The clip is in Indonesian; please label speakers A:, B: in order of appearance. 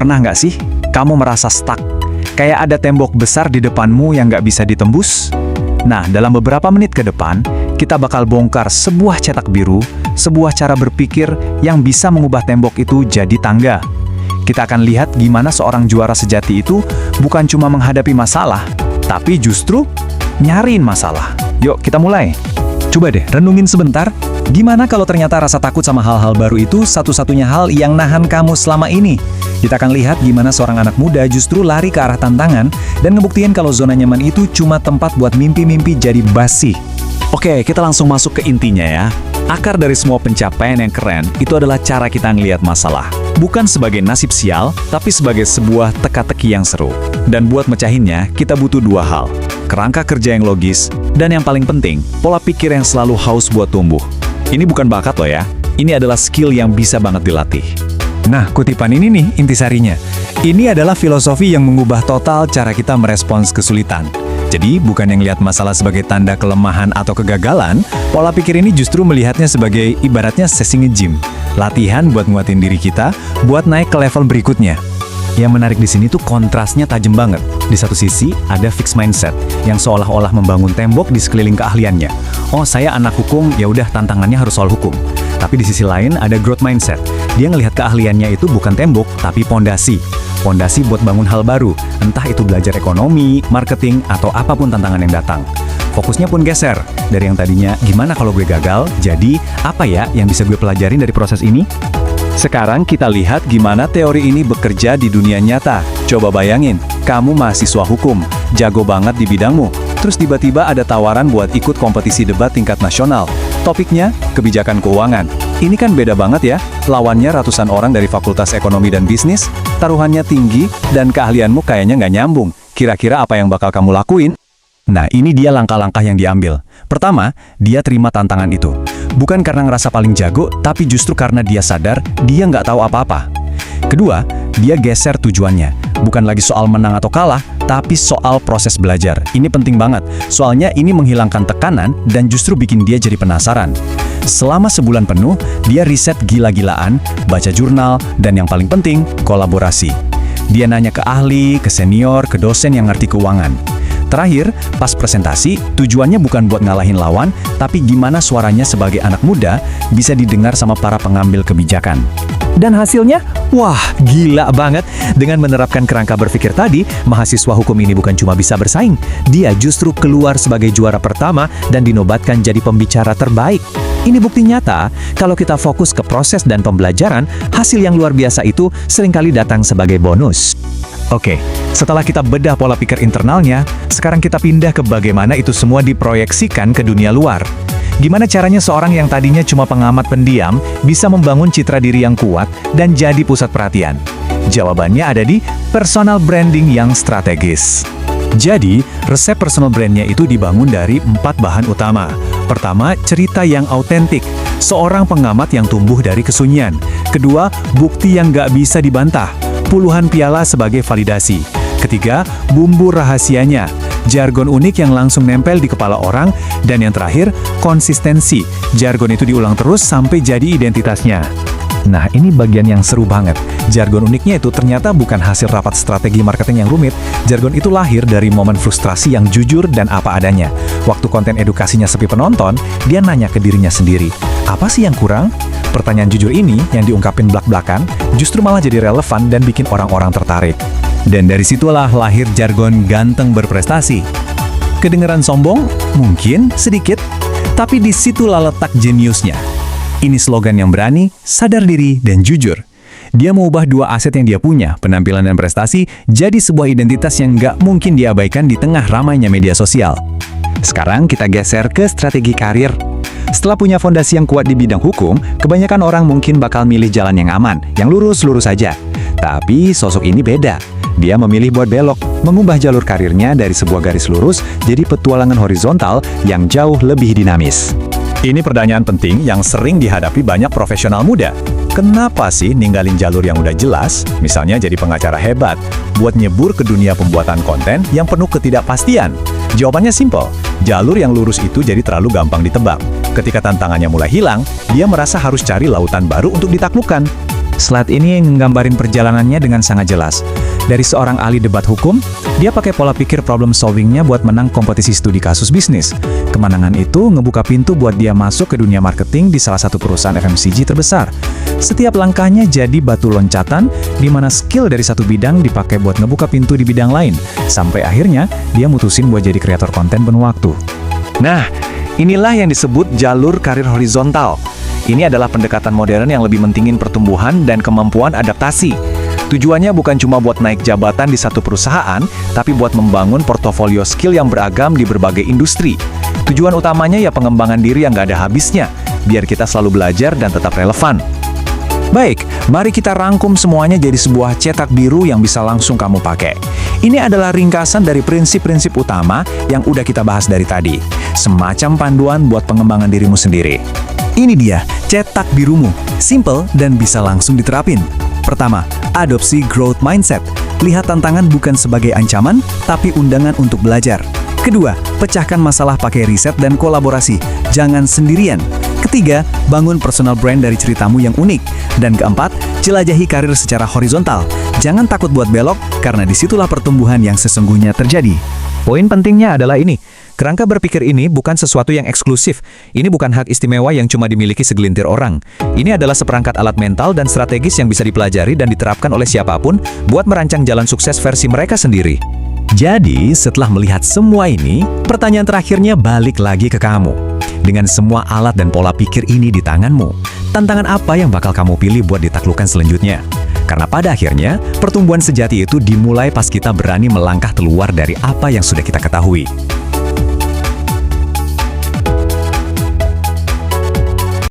A: Pernah nggak sih kamu merasa stuck? Kayak ada tembok besar di depanmu yang nggak bisa ditembus? Nah, dalam beberapa menit ke depan, kita bakal bongkar sebuah cetak biru, sebuah cara berpikir yang bisa mengubah tembok itu jadi tangga. Kita akan lihat gimana seorang juara sejati itu bukan cuma menghadapi masalah, tapi justru nyariin masalah. Yuk, kita mulai.
B: Coba deh, renungin sebentar. Gimana kalau ternyata rasa takut sama hal-hal baru itu satu-satunya hal yang nahan kamu selama ini? Kita akan lihat gimana seorang anak muda justru lari ke arah tantangan dan ngebuktiin kalau zona nyaman itu cuma tempat buat mimpi-mimpi jadi basi.
A: Oke, kita langsung masuk ke intinya ya. Akar dari semua pencapaian yang keren itu adalah cara kita ngelihat masalah. Bukan sebagai nasib sial, tapi sebagai sebuah teka-teki yang seru. Dan buat mecahinnya, kita butuh dua hal. Kerangka kerja yang logis, dan yang paling penting, pola pikir yang selalu haus buat tumbuh. Ini bukan bakat loh ya, ini adalah skill yang bisa banget dilatih.
B: Nah, kutipan ini nih intisarinya. Ini adalah filosofi yang mengubah total cara kita merespons kesulitan. Jadi, bukan yang lihat masalah sebagai tanda kelemahan atau kegagalan, pola pikir ini justru melihatnya sebagai ibaratnya sesi nge-gym. Latihan buat nguatin diri kita, buat naik ke level berikutnya. Yang menarik di sini tuh kontrasnya tajam banget. Di satu sisi, ada fixed mindset yang seolah-olah membangun tembok di sekeliling keahliannya. Oh, saya anak hukum, ya udah tantangannya harus soal hukum. Tapi di sisi lain ada growth mindset. Dia ngelihat keahliannya itu bukan tembok, tapi pondasi. Pondasi buat bangun hal baru, entah itu belajar ekonomi, marketing, atau apapun tantangan yang datang. Fokusnya pun geser, dari yang tadinya gimana kalau gue gagal, jadi apa ya yang bisa gue pelajarin dari proses ini?
A: Sekarang kita lihat gimana teori ini bekerja di dunia nyata. Coba bayangin, kamu mahasiswa hukum, jago banget di bidangmu. Terus tiba-tiba ada tawaran buat ikut kompetisi debat tingkat nasional. Topiknya, kebijakan keuangan. Ini kan beda banget ya, lawannya ratusan orang dari Fakultas Ekonomi dan Bisnis, taruhannya tinggi, dan keahlianmu kayaknya nggak nyambung. Kira-kira apa yang bakal kamu lakuin?
B: Nah, ini dia langkah-langkah yang diambil. Pertama, dia terima tantangan itu. Bukan karena ngerasa paling jago, tapi justru karena dia sadar dia nggak tahu apa-apa. Kedua, dia geser tujuannya. Bukan lagi soal menang atau kalah, tapi soal proses belajar. Ini penting banget, soalnya ini menghilangkan tekanan dan justru bikin dia jadi penasaran. Selama sebulan penuh, dia riset gila-gilaan, baca jurnal, dan yang paling penting, kolaborasi. Dia nanya ke ahli, ke senior, ke dosen yang ngerti keuangan. Terakhir, pas presentasi, tujuannya bukan buat ngalahin lawan, tapi gimana suaranya sebagai anak muda bisa didengar sama para pengambil kebijakan. Dan hasilnya, wah, gila banget. Dengan menerapkan kerangka berpikir tadi, mahasiswa hukum ini bukan cuma bisa bersaing, dia justru keluar sebagai juara pertama dan dinobatkan jadi pembicara terbaik. Ini bukti nyata, kalau kita fokus ke proses dan pembelajaran, hasil yang luar biasa itu seringkali datang sebagai bonus. Oke, setelah kita bedah pola pikir internalnya, sekarang kita pindah ke bagaimana itu semua diproyeksikan ke dunia luar. Gimana caranya seorang yang tadinya cuma pengamat pendiam bisa membangun citra diri yang kuat dan jadi pusat perhatian? Jawabannya ada di personal branding yang strategis. Jadi, resep personal brandnya itu dibangun dari 4 bahan utama. Pertama, cerita yang autentik. Seorang pengamat yang tumbuh dari kesunyian. Kedua, bukti yang nggak bisa dibantah. Puluhan piala sebagai validasi. Ketiga, bumbu rahasianya. Jargon unik yang langsung nempel di kepala orang. Dan yang terakhir, konsistensi. Jargon itu diulang terus sampai jadi identitasnya. Nah, ini bagian yang seru banget. Jargon uniknya itu ternyata bukan hasil rapat strategi marketing yang rumit. Jargon itu lahir dari momen frustrasi yang jujur dan apa adanya. Waktu konten edukasinya sepi penonton, dia nanya ke dirinya sendiri, apa sih yang kurang? Pertanyaan jujur ini yang diungkapin blak-blakan justru malah jadi relevan dan bikin orang-orang tertarik. Dan dari situlah lahir jargon ganteng berprestasi. Kedengeran sombong? Mungkin sedikit, tapi disitulah letak jeniusnya. Ini slogan yang berani, sadar diri, dan jujur. Dia mengubah dua aset yang dia punya, penampilan dan prestasi, jadi sebuah identitas yang nggak mungkin diabaikan di tengah ramainya media sosial. Sekarang kita geser ke strategi karir. Setelah punya fondasi yang kuat di bidang hukum, kebanyakan orang mungkin bakal milih jalan yang aman, yang lurus-lurus saja. Tapi sosok ini beda. Dia memilih buat belok, mengubah jalur karirnya dari sebuah garis lurus jadi petualangan horizontal yang jauh lebih dinamis. Ini pertanyaan penting yang sering dihadapi banyak profesional muda. Kenapa sih ninggalin jalur yang udah jelas, misalnya jadi pengacara hebat, buat nyebur ke dunia pembuatan konten yang penuh ketidakpastian? Jawabannya simpel, jalur yang lurus itu jadi terlalu gampang ditebak. Ketika tantangannya mulai hilang, dia merasa harus cari lautan baru untuk ditaklukkan. Slide ini nggambarin perjalanannya dengan sangat jelas. Dari seorang ahli debat hukum, dia pakai pola pikir problem solvingnya buat menang kompetisi studi kasus bisnis. Kemenangan itu ngebuka pintu buat dia masuk ke dunia marketing di salah satu perusahaan FMCG terbesar. Setiap langkahnya jadi batu loncatan, di mana skill dari satu bidang dipakai buat ngebuka pintu di bidang lain. Sampai akhirnya, dia mutusin buat jadi kreator konten penuh waktu. Nah, inilah yang disebut jalur karir horizontal. Ini adalah pendekatan modern yang lebih mentingin pertumbuhan dan kemampuan adaptasi. Tujuannya bukan cuma buat naik jabatan di satu perusahaan, tapi buat membangun portofolio skill yang beragam di berbagai industri. Tujuan utamanya ya pengembangan diri yang nggak ada habisnya, biar kita selalu belajar dan tetap relevan. Baik, mari kita rangkum semuanya jadi sebuah cetak biru yang bisa langsung kamu pakai. Ini adalah ringkasan dari prinsip-prinsip utama yang udah kita bahas dari tadi. Semacam panduan buat pengembangan dirimu sendiri. Ini dia, cetak birumu. Simple dan bisa langsung diterapin. Pertama, adopsi growth mindset. Lihat tantangan bukan sebagai ancaman, tapi undangan untuk belajar. Kedua, pecahkan masalah pakai riset dan kolaborasi. Jangan sendirian. Ketiga, bangun personal brand dari ceritamu yang unik. Dan keempat, jelajahi karir secara horizontal. Jangan takut buat belok, karena disitulah pertumbuhan yang sesungguhnya terjadi. Poin pentingnya adalah ini. Kerangka berpikir ini bukan sesuatu yang eksklusif. Ini bukan hak istimewa yang cuma dimiliki segelintir orang. Ini adalah seperangkat alat mental dan strategis yang bisa dipelajari dan diterapkan oleh siapapun buat merancang jalan sukses versi mereka sendiri. Jadi, setelah melihat semua ini, pertanyaan terakhirnya balik lagi ke kamu. Dengan semua alat dan pola pikir ini di tanganmu, tantangan apa yang bakal kamu pilih buat ditaklukkan selanjutnya? Karena pada akhirnya, pertumbuhan sejati itu dimulai pas kita berani melangkah keluar dari apa yang sudah kita ketahui.